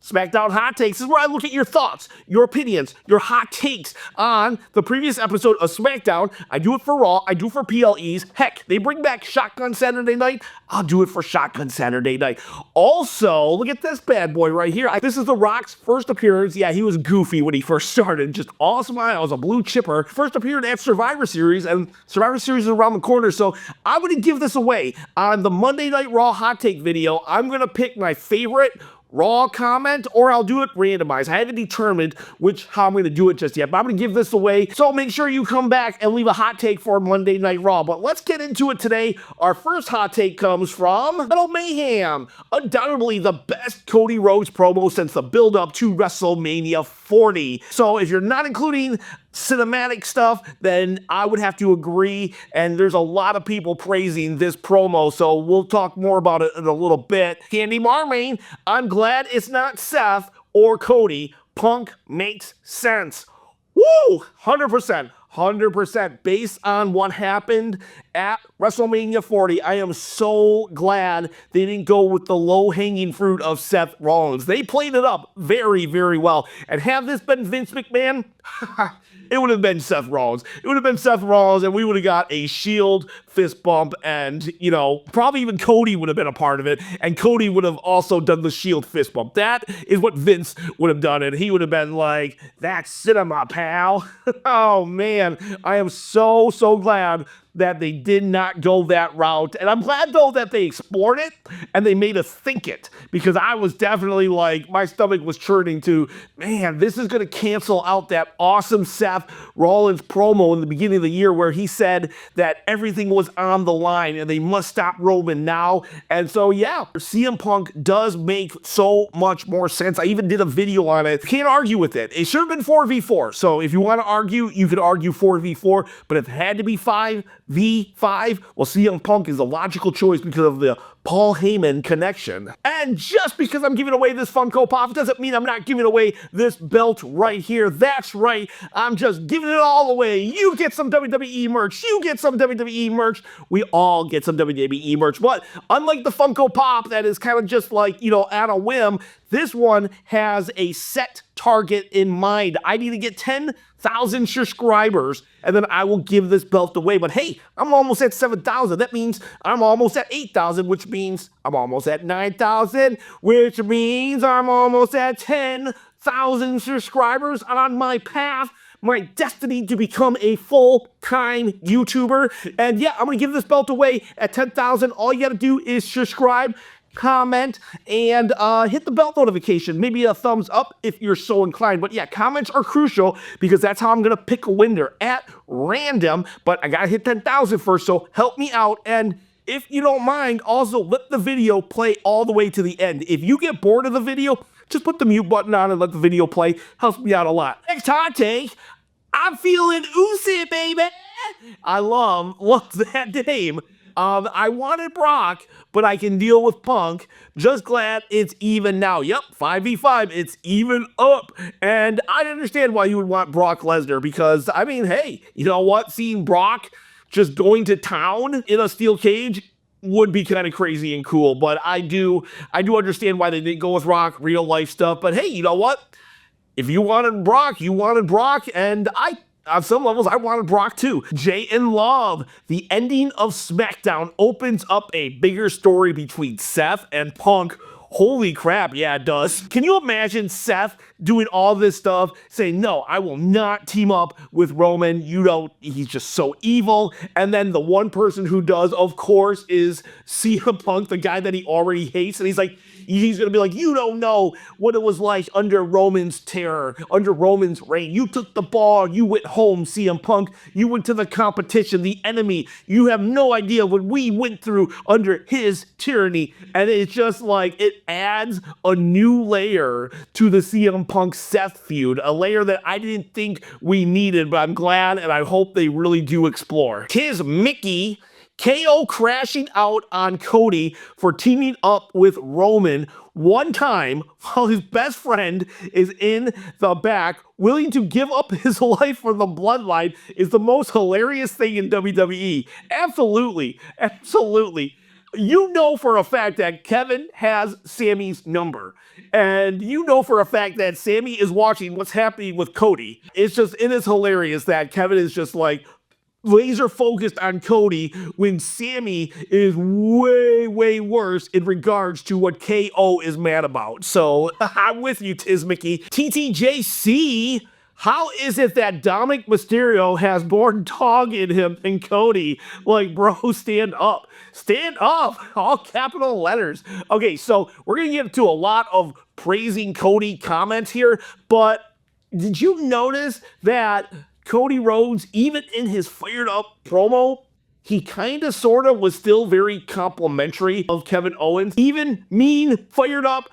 SmackDown Hot Takes. This is where I look at your thoughts, your opinions, your hot takes on the previous episode of SmackDown. I do it for Raw. I do it for PLEs. Heck, they bring back Shotgun Saturday Night. I'll do it for Shotgun Saturday Night. Also, look at this bad boy right here. This is The Rock's first appearance. Yeah, he was goofy when he first started. Just all smiles, a blue chipper. First appeared at Survivor Series, and Survivor Series is around the corner. So I'm going to give this away on the Monday Night Raw Hot Take video. I'm going to pick my favorite Raw comment, or I'll do it randomized. I haven't determined how I'm going to do it just yet, but I'm going to give this away. So make sure you come back and leave a hot take for Monday Night Raw. But let's get into it today. Our first hot take comes from Metal Mayhem. Undoubtedly the best Cody Rhodes promo since the build-up to WrestleMania 40. So if you're not including cinematic stuff, then I would have to agree, and there's a lot of people praising this promo, so we'll talk more about it in a little bit. Candy Marmain, I'm glad it's not Seth or Cody. Punk makes sense. Woo! 100%. 100% based on what happened at WrestleMania 40. I am so glad they didn't go with the low-hanging fruit of Seth Rollins. They played it up very, very well. And have this been Vince McMahon, it would have been Seth Rollins. It would have been Seth Rollins, and we would have got a Shield fist bump, and, you know, probably even Cody would have been a part of it, and Cody would have also done the Shield fist bump. That is what Vince would have done, and he would have been like, that's cinema, pal. Oh, man. I am so, so glad that they did not go that route. And I'm glad, though, that they explored it and they made us think it, because I was definitely like, my stomach was churning to, man, this is going to cancel out that awesome Seth Rollins promo in the beginning of the year where he said that everything was on the line and they must stop Roman now. And so, yeah, CM Punk does make so much more sense. I even did a video on it. Can't argue with it. It should have been 4v4. So if you want to argue, you could argue 4v4, but if it had to be 5v5, well, CM Punk is a logical choice because of the Paul Heyman connection. And just because I'm giving away this Funko Pop doesn't mean I'm not giving away this belt right here. That's right, I'm just giving it all away. You get some WWE merch, you get some WWE merch, we all get some WWE merch. But unlike the Funko Pop that is kind of just like, you know, at a whim, this one has a set target in mind. I need to get 10,000 subscribers, and then I will give this belt away. But hey, I'm almost at 7,000. That means I'm almost at 8,000, which means I'm almost at 9,000, which means I'm almost at 10,000 subscribers on my path, my destiny to become a full-time YouTuber. And yeah, I'm going to give this belt away at 10,000. All you got to do is subscribe, comment, and hit the bell notification. Maybe a thumbs up if you're so inclined. But yeah, comments are crucial because that's how I'm going to pick a winner at random. But I got to hit 10,000 first, so help me out. And if you don't mind, also let the video play all the way to the end. If you get bored of the video, just put the mute button on and let the video play. Helps me out a lot. Next hot take, I'm feeling oozy, baby. I love that name. I wanted Brock, but I can deal with Punk. Just glad it's even now. Yep, 5v5, it's even up. And I understand why you would want Brock Lesnar, because, I mean, hey, you know what? Seeing Brock just going to town in a steel cage would be kind of crazy and cool. But I do understand why they didn't go with Brock, real life stuff. But hey, you know what? If you wanted Brock, you wanted Brock, and on some levels, I wanted Brock too. Jay and Love. The ending of SmackDown opens up a bigger story between Seth and Punk. Holy crap, yeah, it does. Can you imagine Seth doing all this stuff, saying, no, I will not team up with Roman. He's just so evil. And then the one person who does, of course, is CM Punk, the guy that he already hates. And he's going to be like, you don't know what it was like under Roman's terror, under Roman's reign. You took the ball, you went home, CM Punk. You went to the competition, the enemy. You have no idea what we went through under his tyranny. And it's just like, it adds a new layer to the CM Punk Seth feud, a layer that I didn't think we needed, but I'm glad and I hope they really do explore. Tis Mickey. KO crashing out on Cody for teaming up with Roman one time while his best friend is in the back, willing to give up his life for the Bloodline, is the most hilarious thing in WWE. Absolutely. Absolutely. You know for a fact that Kevin has Sammy's number. And you know for a fact that Sammy is watching what's happening with Cody. It is hilarious that Kevin is just like, laser focused on Cody when Sammy is way, way worse in regards to what KO is mad about. So I'm with you, Tiz Mickey. TTJC, how is it that Dominic Mysterio has more dog in him than Cody? Like, bro, stand up. Stand up. All capital letters. Okay, so we're going to get to a lot of praising Cody comments here, but did you notice that Cody Rhodes, even in his fired up promo, he kind of sort of was still very complimentary of Kevin Owens. Even mean, fired up,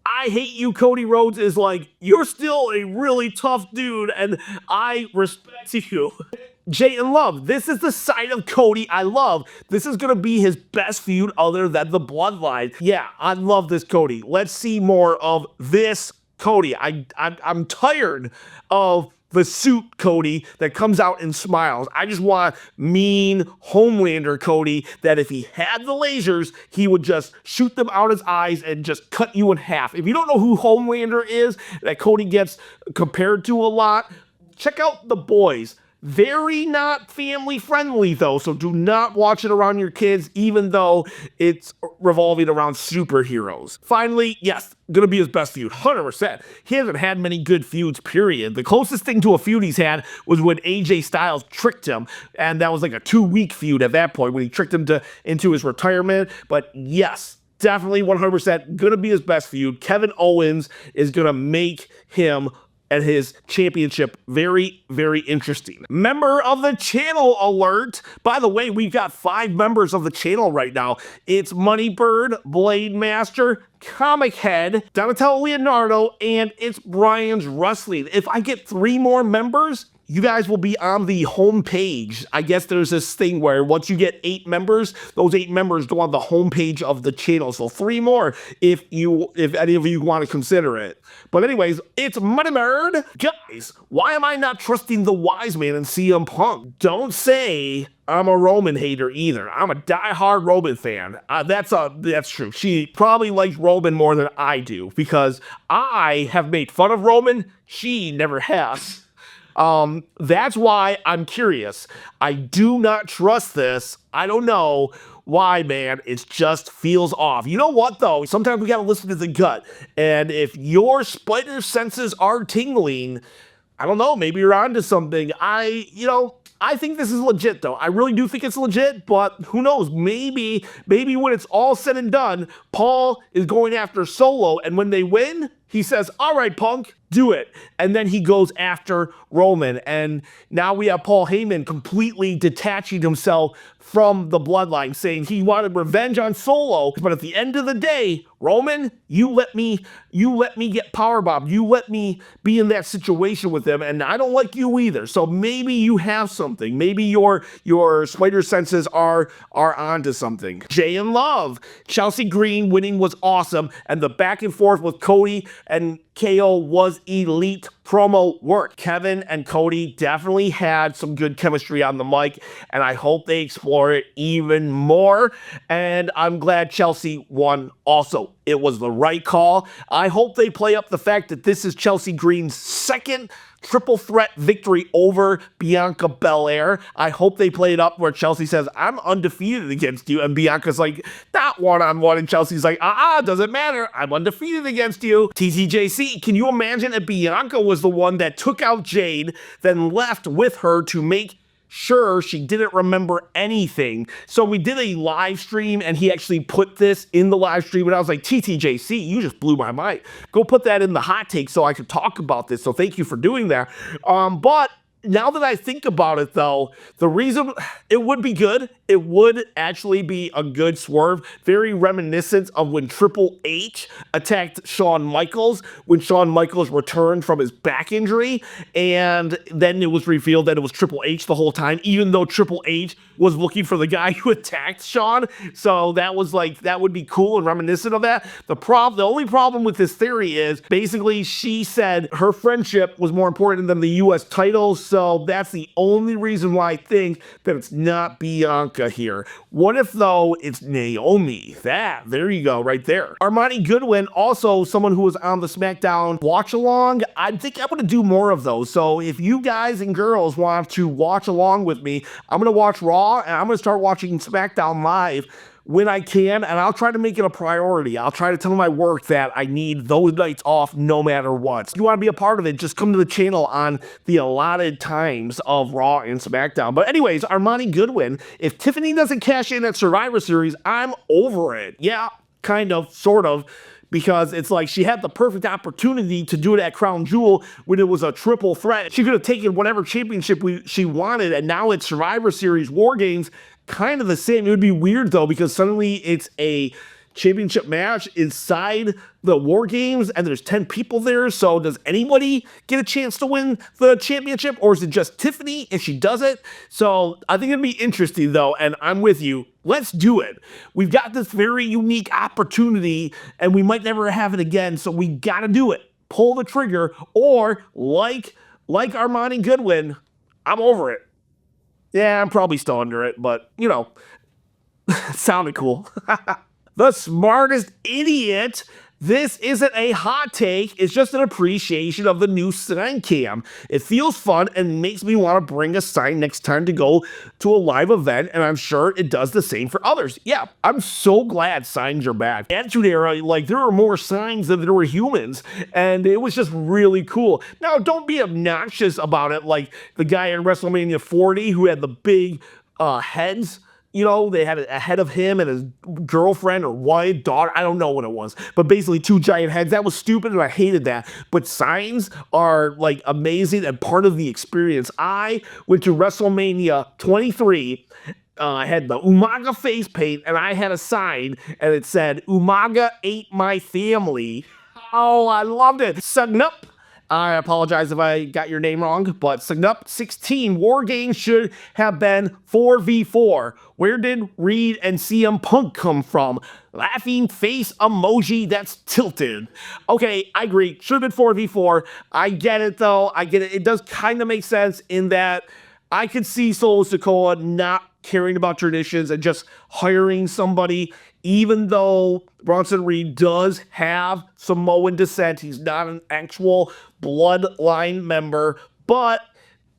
I hate you, Cody Rhodes is like, you're still a really tough dude and I respect you. Jay and Love, this is the side of Cody I love. This is going to be his best feud other than the Bloodline. Yeah, I love this Cody. Let's see more of this Cody. I'm tired of the suit Cody that comes out and smiles. I just want mean Homelander Cody that if he had the lasers, he would just shoot them out his eyes and just cut you in half. If you don't know who Homelander is, that Cody gets compared to a lot, check out The Boys. Very not family friendly though, so do not watch it around your kids, even though it's revolving around superheroes. Finally, yes, gonna be his best feud, 100%. He hasn't had many good feuds, period. The closest thing to a feud he's had was when AJ Styles tricked him, and that was like a 2-week feud at that point when he tricked him into his retirement. But yes, definitely 100% gonna be his best feud. Kevin Owens is gonna make him and his championship very, very interesting. Member of the channel alert. By the way, we've got 5 members of the channel right now. It's Moneybird, Blade Master, Comic Head, Donatello Leonardo, and it's Brian's Wrestling. If I get 3 more members, you guys will be on the home page. I guess there's this thing where once you get 8 members, those 8 members go on the home page of the channel. So 3 more if any of you want to consider it. But anyways, it's Money Bird. Guys, why am I not trusting the wise man and CM Punk? Don't say I'm a Roman hater either. I'm a diehard Roman fan. That's true. She probably likes Roman more than I do because I have made fun of Roman. She never has. That's why I'm curious. I do not trust this. I don't know why, man. It just feels off. You know what, though? Sometimes we gotta listen to the gut. And if your spider senses are tingling, I don't know, maybe you're onto something. I think this is legit, though. I really do think it's legit, but who knows? Maybe when it's all said and done, Paul is going after Solo, and when they win, he says, all right, Punk, do it. And then he goes after Roman. And now we have Paul Heyman completely detaching himself from the Bloodline, saying he wanted revenge on Solo. But at the end of the day, Roman, you let me get powerbombed. You let me be in that situation with him, and I don't like you either. So maybe you have something. Maybe your spider senses are onto something. Jay and Love. Chelsea Green winning was awesome, and the back and forth with Cody and KO was elite promo work. Kevin and Cody definitely had some good chemistry on the mic, and I hope they explore it even more. And I'm glad Chelsea won also. It was the right call. I hope they play up the fact that this is Chelsea Green's second triple threat victory over Bianca Belair. I hope they play it up where Chelsea says, I'm undefeated against you. And Bianca's like, not one-on-one. And Chelsea's like, doesn't matter. I'm undefeated against you. TTJC, can you imagine if Bianca was the one that took out Jade, then left with her to make sure she didn't remember anything? So we did a live stream and he actually put this in the live stream and I was like, TTJC, you just blew my mind. Go put that in the hot take so I could talk about this. So thank you for doing that. But now that I think about it, though, the reason it would be good, it would actually be a good swerve, very reminiscent of when Triple H attacked Shawn Michaels, when Shawn Michaels returned from his back injury, and then it was revealed that it was Triple H the whole time, even though Triple H was looking for the guy who attacked Shawn. So that was like, that would be cool and reminiscent of that. The only problem with this theory is basically she said her friendship was more important than the US titles. so that's the only reason why I think that it's not Bianca here. What if, though, it's Naomi? There you go, right there. Armani Goodwin, also someone who was on the SmackDown watch-along. I think I'm going to do more of those. So if you guys and girls want to watch along with me, I'm going to watch Raw, and I'm going to start watching SmackDown live when I can, and I'll try to make it a priority. I'll try to tell my work that I need those nights off no matter what. If you want to be a part of it, just come to the channel on the allotted times of Raw and SmackDown. But anyways, Armani Goodwin, if Tiffany doesn't cash in at Survivor Series, I'm over it. Yeah, kind of, sort of. Because it's like she had the perfect opportunity to do it at Crown Jewel when it was a triple threat. She could have taken whatever championship she wanted, and now it's Survivor Series War Games, kind of the same. It would be weird, though, because suddenly it's a championship match inside the War Games, and there's 10 people there, so does anybody get a chance to win the championship, or is it just Tiffany if she does it? So I think it'd be interesting, though, and I'm with you. Let's do it. We've got this very unique opportunity, and we might never have it again, so we gotta do it. Pull the trigger, or like Armani Goodwin, I'm over it. Yeah, I'm probably still under it, but, you know, it sounded cool. The smartest idiot. This isn't a hot take, it's just an appreciation of the new sign cam. It feels fun and makes me want to bring a sign next time to go to a live event, and I'm sure it does the same for others. Yeah, I'm so glad signs are back. Attitude Era, like, there were more signs than there were humans, and it was just really cool. Now, don't be obnoxious about it like the guy in WrestleMania 40 who had the big heads. You know, they had a head of him and his girlfriend or wife, daughter, I don't know what it was, but basically 2 giant heads. That was stupid and I hated that. But signs are like amazing and part of the experience. I went to WrestleMania 23. I had the Umaga face paint and I had a sign and it said, "Umaga ate my family." Oh, I loved it. Sugnup. I apologize if I got your name wrong, but Sugnup 16 War Games should have been 4v4. Where did Reed and CM Punk come from? Laughing face emoji that's tilted. Okay, I agree. Should have been 4v4. I get it, though. I get it. It does kind of make sense in that I could see Solo Sikoa not caring about traditions and just hiring somebody, even though Bronson Reed does have Samoan descent. He's not an actual bloodline member, but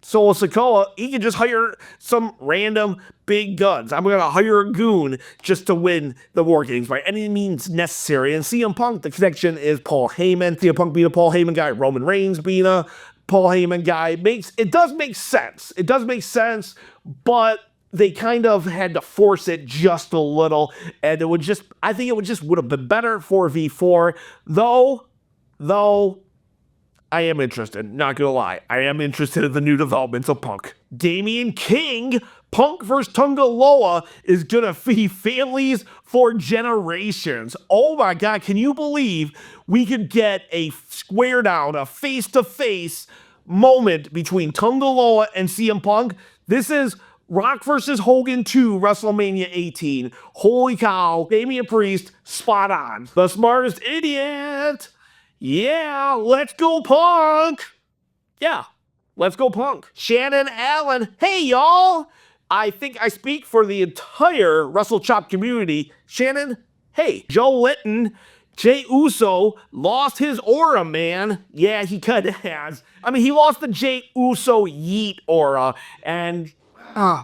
Solo Sikoa, he can just hire some random big guns. I'm going to hire a goon just to win the War Games by any means necessary. And CM Punk, the connection is Paul Heyman. CM Punk being a Paul Heyman guy, Roman Reigns being a Paul Heyman guy. It does make sense. It does make sense, but they kind of had to force it just a little, and I think it would have been better 4v4, though I am interested, not gonna lie. I am interested in the new developments of Punk. Damian King, Punk vs. Tunga Loa is gonna feed families for generations. Oh my God, can you believe we could get a square down, a face-to-face moment between Tunga Loa and CM Punk? This is Rock vs. Hogan 2, WrestleMania 18. Holy cow, Damian Priest, spot on. The smartest idiot. Yeah, let's go Punk. Yeah, let's go Punk. Shannon Allen, hey y'all. I think I speak for the entire Wrestle Chop community. Shannon, hey. Joe Litton, Jey Uso lost his aura, man. Yeah, he kind of has. I mean, he lost the Jey Uso yeet aura, and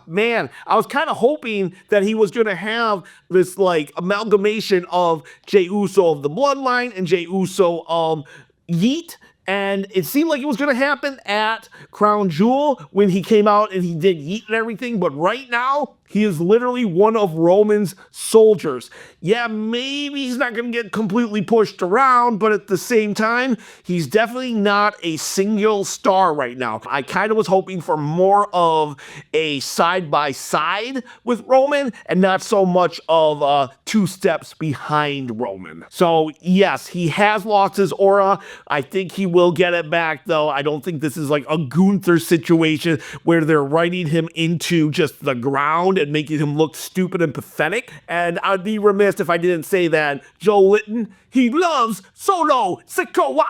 man, I was kind of hoping that he was going to have this, like, amalgamation of Jey Uso of the Bloodline and Jey Uso of Yeet. And it seemed like it was going to happen at Crown Jewel when he came out and he did Yeet and everything. But right now, he is literally one of Roman's soldiers. Yeah, maybe he's not going to get completely pushed around, but at the same time, he's definitely not a single star right now. I kind of was hoping for more of a side-by-side with Roman and not so much of 2 steps behind Roman. So yes, he has lost his aura. I think he will get it back, though. I don't think this is like a Gunther situation where they're writing him into just the ground and making him look stupid and pathetic. And I'd be remiss if I didn't say that Joe Litton, he loves Solo Sikoa.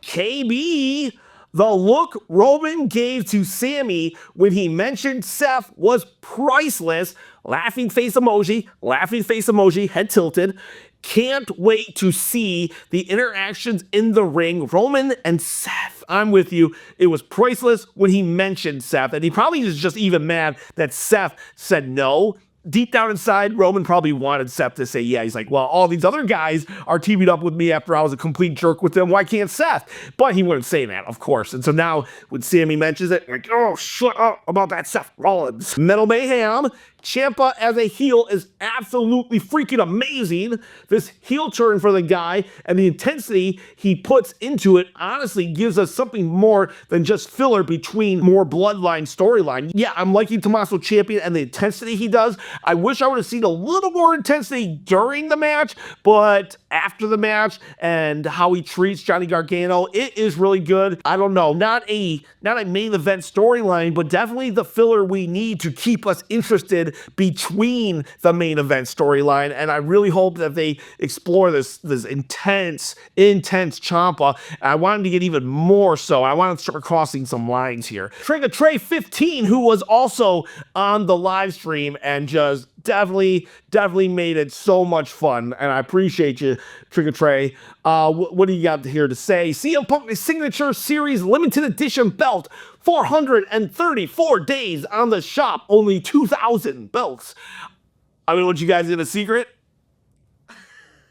KB, The look Roman gave to Sami when he mentioned Seth was priceless. Laughing face emoji, head tilted. Can't wait to see the interactions in the ring. Roman and Seth, I'm with you. It was priceless when he mentioned Seth, and he probably is just even mad that Seth said no. Deep down inside, Roman probably wanted Seth to say yeah. He's like, well, all these other guys are teaming up with me after I was a complete jerk with them. Why can't Seth? But he wouldn't say that, of course. And so now when Sami mentions it, like, oh, shut up about that Seth Rollins. Metal Mayhem. Ciampa as a heel is absolutely freaking amazing. This heel turn for the guy and the intensity he puts into it honestly gives us something more than just filler between more bloodline storyline. Yeah, I'm liking Tommaso Ciampa and the intensity he does. I wish I would have seen a little more intensity during the match, but after the match and how he treats Johnny Gargano, it is really good. I don't know, not a main event storyline, but definitely the filler we need to keep us interested between the main event storyline, and I really hope that they explore this intense Ciampa. I wanted to get even more so. I want to start crossing some lines here. Trigger Trey 15, who was also on the live stream and just definitely made it so much fun, and I appreciate you, Trigger Trey. What do you got here to say? CM Punk's Signature Series limited edition belt, 434 days on the shop, only 2,000 belts. I mean, want you guys in a secret?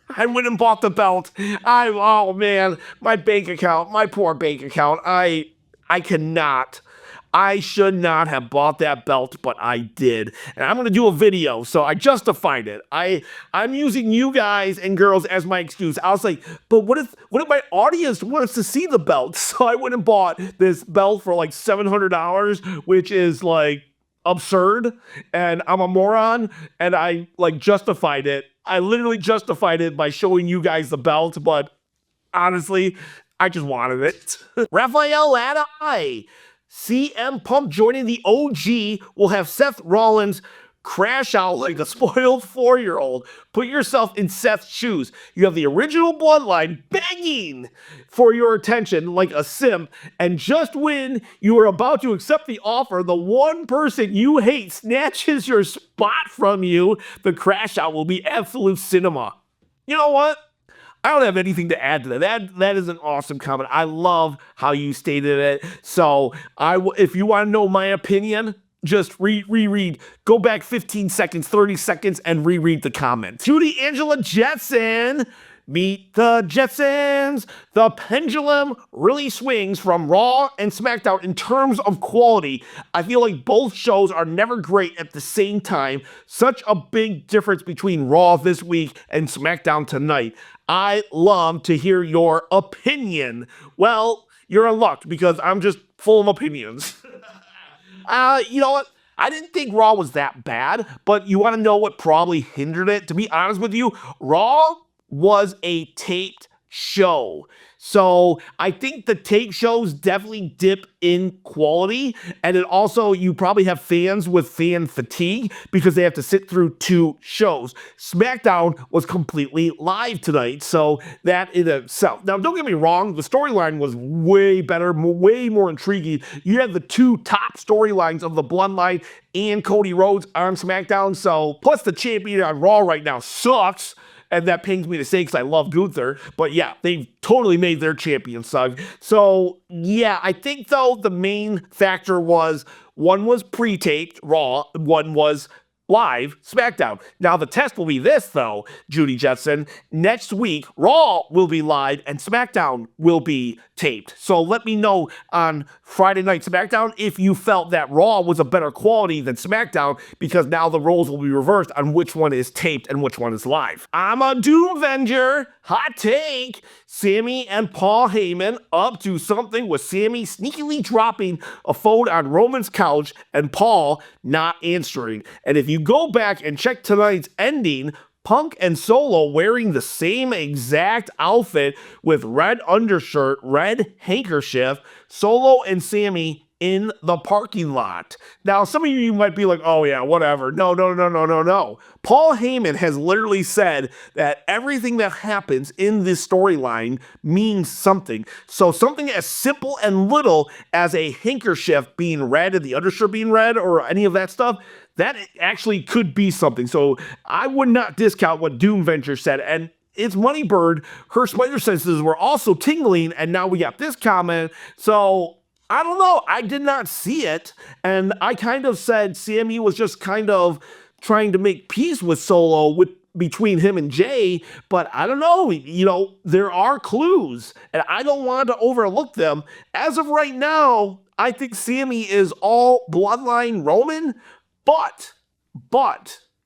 I went and bought the belt. Oh man, my bank account, my poor bank account. I cannot. I should not have bought that belt, but I did. And I'm going to do a video, so I justified it. I'm using you guys and girls as my excuse. I was like, but what if my audience wants to see the belt? So I went and bought this belt for like $700, which is like absurd, and I'm a moron, and I like justified it. I literally justified it by showing you guys the belt, but honestly, I just wanted it. Raphael Adai. CM Punk joining the OG will have Seth Rollins crash out like a spoiled 4-year-old. Put yourself in Seth's shoes. You have the original Bloodline begging for your attention like a simp, and just when you are about to accept the offer, the one person you hate snatches your spot from you. The crash out will be absolute cinema. You know what? I don't have anything to add to that. That is an awesome comment. I love how you stated it. So if you want to know my opinion, just reread. Go back 15 seconds, 30 seconds, and reread the comment. Judy Angela Jetson. Meet the Jetsons. The pendulum really swings from Raw and SmackDown in terms of quality. I feel like both shows are never great at the same time. Such a big difference between Raw this week and SmackDown tonight. I love to hear your opinion. Well, you're in luck because I'm just full of opinions. You know what? I didn't think Raw was that bad, but you want to know what probably hindered it? To be honest with you, Raw was a taped show. So I think the tape shows definitely dip in quality, and it also, you probably have fans with fan fatigue because they have to sit through 2 shows. SmackDown was completely live tonight, so that in itself. Now, don't get me wrong, the storyline was way better, way more intriguing. You had the 2 top storylines of the Bloodline and Cody Rhodes on SmackDown, so plus the champion on Raw right now sucks. And that pains me to say because I love Gunther. But yeah, they've totally made their champion suck. So yeah, I think though the main factor was one was pre-taped, Raw, one was live, SmackDown. Now the test will be this though, Judy Jetson. Next week, Raw will be live and SmackDown will be taped. So let me know on Friday Night SmackDown if you felt that Raw was a better quality than SmackDown, because now the roles will be reversed on which one is taped and which one is live. I'm a Doom Avenger. Hot take. Sami and Paul Heyman up to something with Sami sneakily dropping a phone on Roman's couch and Paul not answering. And if you go back and check tonight's ending, Punk and Solo wearing the same exact outfit with red undershirt, red handkerchief. Solo and Sami in the parking lot. Now, some of you might be like, oh yeah, whatever. No, no, no, no, no, no. Paul Heyman has literally said that everything that happens in this storyline means something. So something as simple and little as a handkerchief being red and the undershirt being red or any of that stuff, that actually could be something. So I would not discount what Doom Venture said. And it's Moneybird. Her spider senses were also tingling, and now we got this comment. So I don't know. I did not see it. And I kind of said CME was just kind of trying to make peace with Solo between him and Jay, but I don't know. There are clues, and I don't want to overlook them. As of right now, I think CME is all Bloodline Roman, but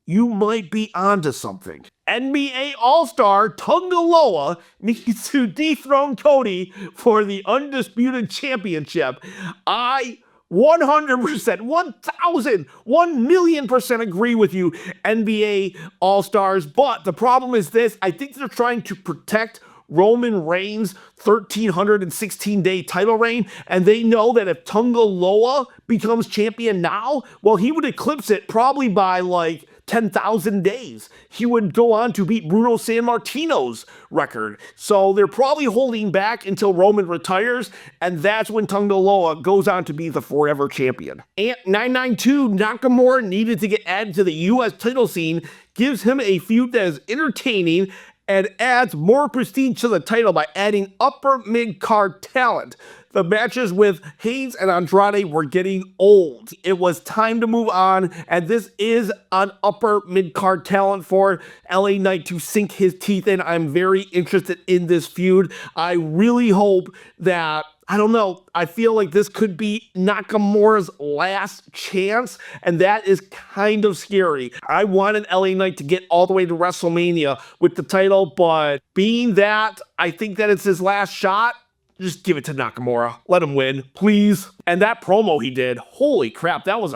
you might be onto something. NBA All-Star Tungaloa needs to dethrone Cody for the Undisputed Championship. I 100%, 1,000, 1,000,000% agree with you, NBA All-Stars. But the problem is this. I think they're trying to protect Roman Reigns' 1,316-day title reign, and they know that if Tungaloa becomes champion now, well, he would eclipse it probably by like 10,000 days. He would go on to beat Bruno Sammartino's record. So they're probably holding back until Roman retires, and that's when Tungaloa goes on to be the forever champion. And 992 Nakamura needed to get added to the U.S. title scene, gives him a feud that is entertaining and adds more prestige to the title by adding upper mid-card talent. The matches with Hayes and Andrade were getting old. It was time to move on, and this is an upper mid-card talent for LA Knight to sink his teeth in. I'm very interested in this feud. I really hope that, I don't know, I feel like this could be Nakamura's last chance, and that is kind of scary. I wanted LA Knight to get all the way to WrestleMania with the title, but being that I think that it's his last shot, just give it to Nakamura. Let him win, please. And that promo he did, holy crap, that was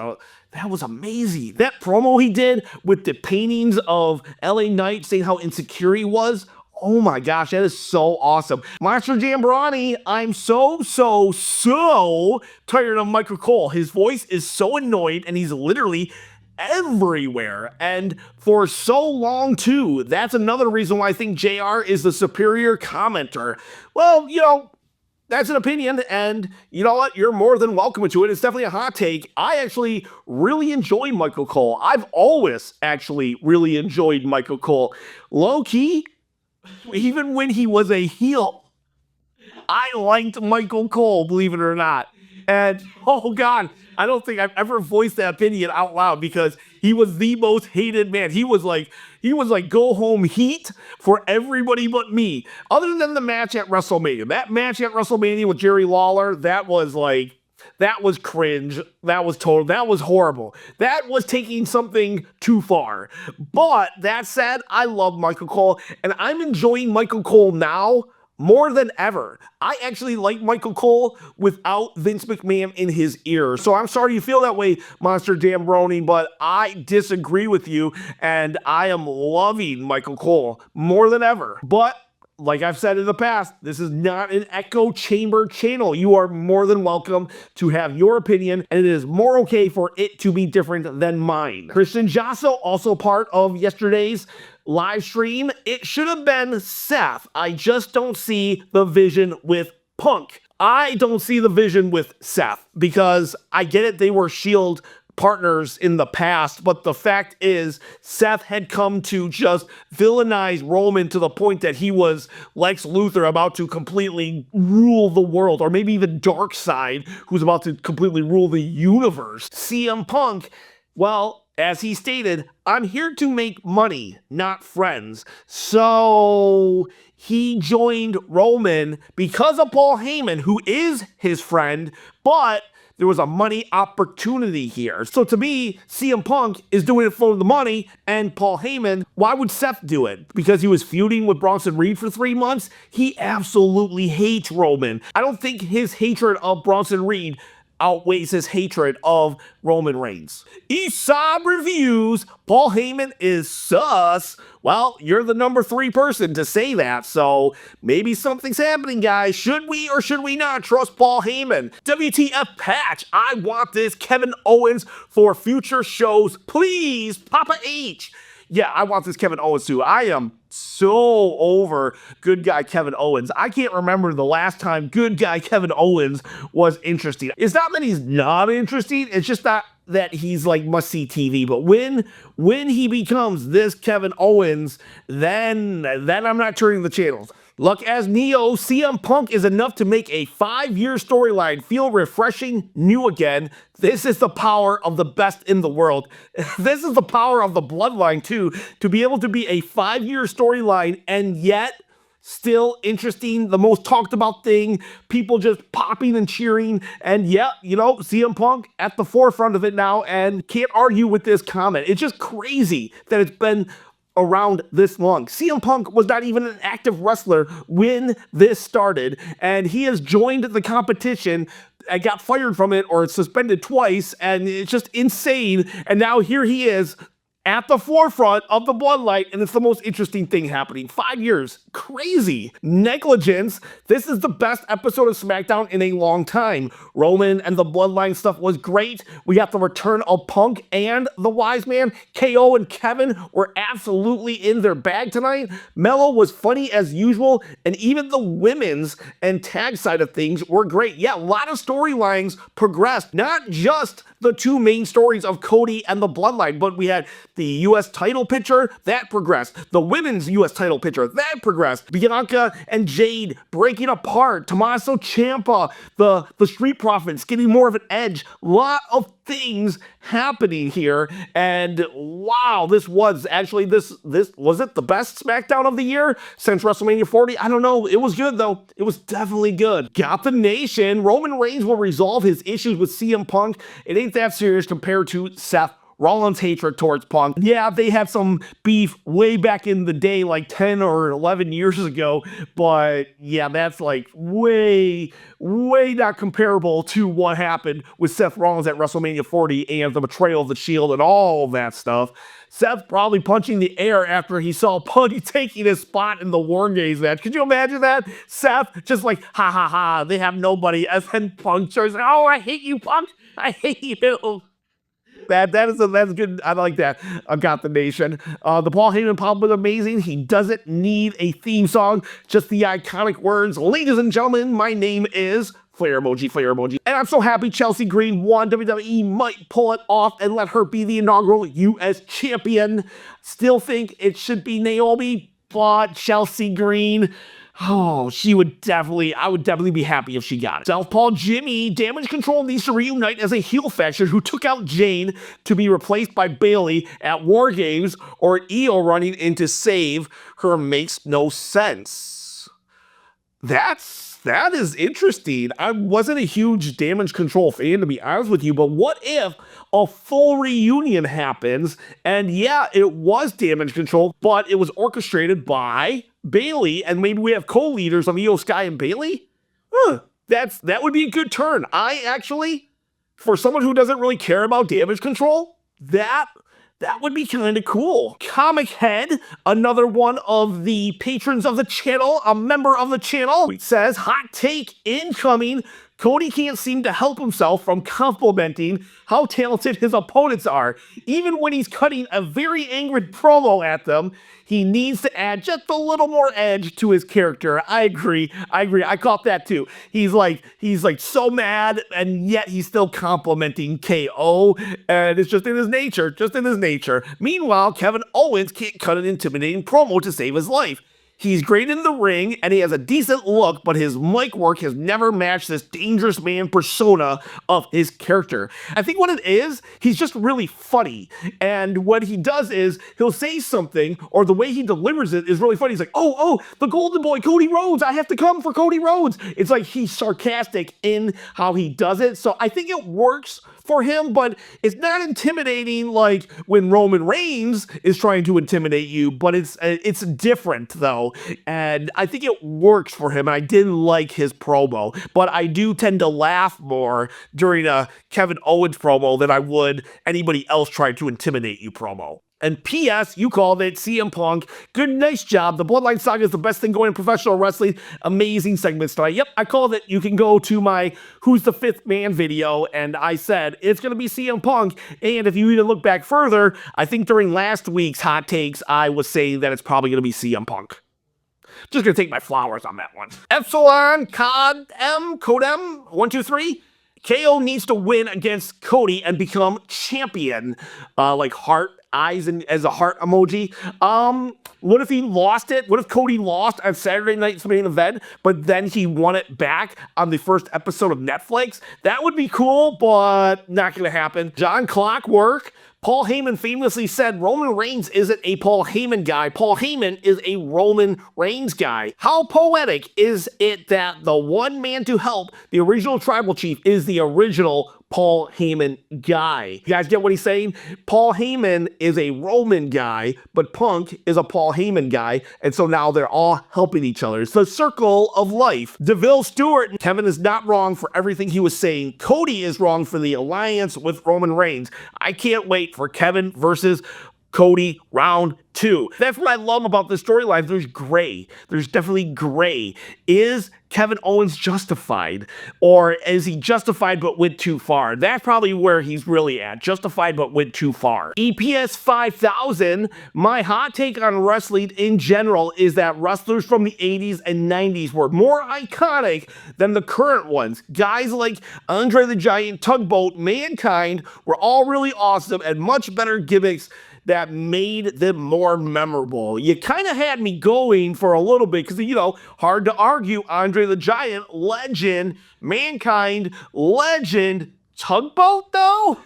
amazing. That promo he did with the paintings of LA Knight saying how insecure he was, oh my gosh, that is so awesome. Monster Jambrani, I'm so tired of Michael Cole. His voice is so annoyed, and he's literally everywhere, and for so long too. That's another reason why I think JR is the superior commenter. Well, that's an opinion, and you know what? You're more than welcome to it. It's definitely a hot take. I actually really enjoy Michael Cole. I've always actually really enjoyed Michael Cole. Low-key, even when he was a heel, I liked Michael Cole, believe it or not. And, oh God, I don't think I've ever voiced that opinion out loud because he was the most hated man. He was like go home heat for everybody but me. Other than the match at WrestleMania. That match at WrestleMania with Jerry Lawler, that was cringe. That was horrible. That was taking something too far. But that said, I love Michael Cole, and I'm enjoying Michael Cole now more than ever. I actually like Michael Cole without Vince McMahon in his ear. So I'm sorry you feel that way, Monster Dambroni, but I disagree with you, and I am loving Michael Cole more than ever. But like I've said in the past, this is not an echo chamber channel. You are more than welcome to have your opinion, and it is more okay for it to be different than mine. Christian Jasso, also part of yesterday's live stream. It should have been Seth. I just don't see the vision with Punk. I don't see the vision with Seth because I get it, they were Shield partners in the past, but the fact is Seth had come to just villainize Roman to the point that he was Lex Luthor about to completely rule the world, or maybe even Dark Side, who's about to completely rule the universe. CM Punk, well, as he stated, I'm here to make money, not friends. So he joined Roman because of Paul Heyman, who is his friend, but there was a money opportunity here. So to me, CM Punk is doing it for the money, and Paul Heyman, why would Seth do it? Because he was feuding with Bronson Reed for 3 months? He absolutely hates Roman. I don't think his hatred of Bronson Reed outweighs his hatred of Roman Reigns. Eastside Reviews, Paul Heyman is sus. Well, you're the number 3 person to say that, so maybe something's happening, guys. Should we or should we not trust Paul Heyman? WTF Patch, I want this Kevin Owens for future shows. Please, Papa H. Yeah, I want this Kevin Owens too. I am so over good guy Kevin Owens. I can't remember the last time good guy Kevin Owens was interesting. It's not that he's not interesting, it's just not that he's like must-see TV. But when he becomes this Kevin Owens, then I'm not turning the channels. Look, as Neo, CM Punk is enough to make a 5-year storyline feel refreshing, new again. This is the power of the best in the world. This is the power of the Bloodline, too, to be able to be a 5-year storyline and yet still interesting, the most talked about thing, people just popping and cheering, and yeah, you know, CM Punk at the forefront of it now, and can't argue with this comment. It's just crazy that it's been around this long. CM Punk was not even an active wrestler when this started, and he has joined the competition and got fired from it or suspended twice, and it's just insane. And now here he is at the forefront of the Bloodline, and it's the most interesting thing happening. 5 years. Crazy. Negligence. This is the best episode of SmackDown in a long time. Roman and the Bloodline stuff was great. We got the return of Punk and the Wise Man. KO and Kevin were absolutely in their bag tonight. Mello was funny as usual, and even the women's and tag side of things were great. Yeah, a lot of storylines progressed. Not just the 2 main stories of Cody and the Bloodline, but we had the U.S. title picture, that progressed. The women's U.S. title picture, that progressed. Bianca and Jade breaking apart. Tommaso Ciampa, the Street Profits getting more of an edge. Lot of things happening here, and wow, this was actually, this was it the best SmackDown of the year since WrestleMania 40? I don't know. It was good though. It was definitely good. Got the nation. Roman Reigns will resolve his issues with CM Punk. It ain't that serious compared to Seth Rollins' hatred towards Punk. Yeah, they had some beef way back in the day, like 10 or 11 years ago, but yeah, that's like way not comparable to what happened with Seth Rollins at WrestleMania 40 and the betrayal of the Shield and all that stuff. Seth probably punching the air after he saw Punk taking his spot in the War Games match. Could you imagine that? Seth just like, ha ha ha, they have nobody, and then Punk starts like, oh, I hate you, Punk, I hate you. That's good. I like that. I've got the nation. The Paul Heyman pop was amazing. He doesn't need a theme song, just the iconic words. Ladies and gentlemen, my name is flare emoji, flare emoji. And I'm so happy Chelsea Green won. WWE might pull it off and let her be the inaugural U.S. champion. Still think it should be Naomi, but Chelsea Green, oh, I would definitely be happy if she got it. Southpaw Jimmy, Damage Control needs to reunite as a heel faction who took out Jane to be replaced by Bayley at War Games, or Io running in to save her makes no sense. That is interesting. I wasn't a huge Damage Control fan, to be honest with you, but what if a full reunion happens, and yeah, it was Damage Control, but it was orchestrated by Bayley, and maybe we have co-leaders of Io Sky and Bayley? That would be a good turn. I actually, for someone who doesn't really care about Damage Control, that would be kind of cool. Comic Head, another one of the patrons of the channel, a member of the channel, says, hot take incoming. Cody can't seem to help himself from complimenting how talented his opponents are. Even when he's cutting a very angry promo at them, he needs to add just a little more edge to his character. I agree. I caught that too. He's like so mad, and yet he's still complimenting KO, and it's just in his nature. Meanwhile, Kevin Owens can't cut an intimidating promo to save his life. He's great in the ring, and he has a decent look, but his mic work has never matched this dangerous man persona of his character. I think what it is, he's just really funny, and what he does is, he'll say something, or the way he delivers it is really funny. He's like, oh, the golden boy, Cody Rhodes, I have to come for Cody Rhodes. It's like he's sarcastic in how he does it, so I think it works for him, but it's not intimidating like when Roman Reigns is trying to intimidate you, but it's different though, and I think it works for him, and I did like his promo, but I do tend to laugh more during a Kevin Owens promo than I would anybody else trying to intimidate you promo. And P.S., you called it, CM Punk. Good, nice job. The Bloodline Saga is the best thing going in professional wrestling. Amazing segments tonight. Yep, I called it. You can go to my Who's the Fifth Man video, and I said it's going to be CM Punk. And if you even look back further, I think during last week's Hot Takes, I was saying that it's probably going to be CM Punk. Just going to take my flowers on that one. Epsilon, Codem, 1, 2, 3. KO needs to win against Cody and become champion. Like heart eyes and as a heart emoji. What if he lost it? What if Cody lost at Saturday night's main event, but then he won it back on the first episode of Netflix? That would be cool, but not gonna happen. John Clockwork. Paul Heyman famously said Roman Reigns isn't a Paul Heyman guy. Paul Heyman is a Roman Reigns guy. How poetic is it that the one man to help the original tribal chief is the original Paul Heyman guy? You guys get what he's saying? Paul Heyman is a Roman guy, but Punk is a Paul Heyman guy, and so now they're all helping each other. It's the circle of life. DeVille Stewart, Kevin is not wrong for everything he was saying. Cody is wrong for the alliance with Roman Reigns. I can't wait for Kevin versus Cody round 2. That's what I love about this storyline. There's gray. There's definitely gray. Is Kevin Owens justified? Or is he justified but went too far? That's probably where he's really at. Justified but went too far. EPS 5000, my hot take on wrestling in general is that wrestlers from the 80s and 90s were more iconic than the current ones. Guys like Andre the Giant, Tugboat, Mankind were all really awesome and much better gimmicks that made them more memorable. You kind of had me going for a little bit because, you know, hard to argue. Andre the Giant, legend. Mankind, legend. Tugboat, though?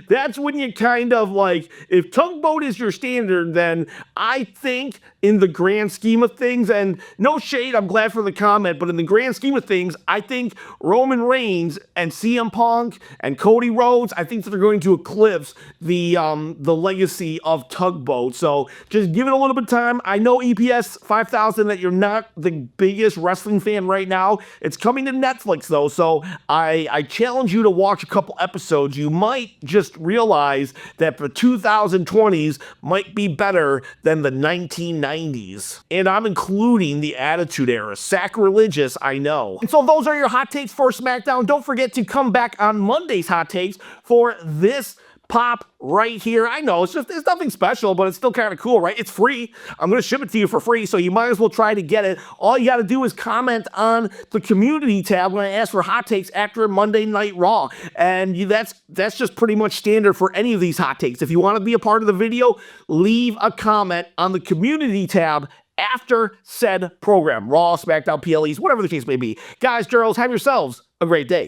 That's when you kind of like, if Tugboat is your standard, then I think in the grand scheme of things, and no shade, I'm glad for the comment, but in the grand scheme of things, I think Roman Reigns and CM Punk and Cody Rhodes, I think that they're going to eclipse the legacy of Tugboat. So just give it a little bit of time. I know EPS 5000 that you're not the biggest wrestling fan right now. It's coming to Netflix though, so I challenge you to watch a couple episodes. You might just realize that the 2020s might be better than the 1990s. And I'm including the Attitude Era. Sacrilegious, I know. And so those are your hot takes for SmackDown. Don't forget to come back on Monday's hot takes for this pop right here. I know, it's nothing special, but it's still kind of cool, right? It's free. I'm going to ship it to you for free, so you might as well try to get it. All you got to do is comment on the community tab when I ask for hot takes after Monday Night Raw. And that's just pretty much standard for any of these hot takes. If you want to be a part of the video, leave a comment on the community tab after said program. Raw, SmackDown, PLEs, whatever the case may be. Guys, girls, have yourselves a great day.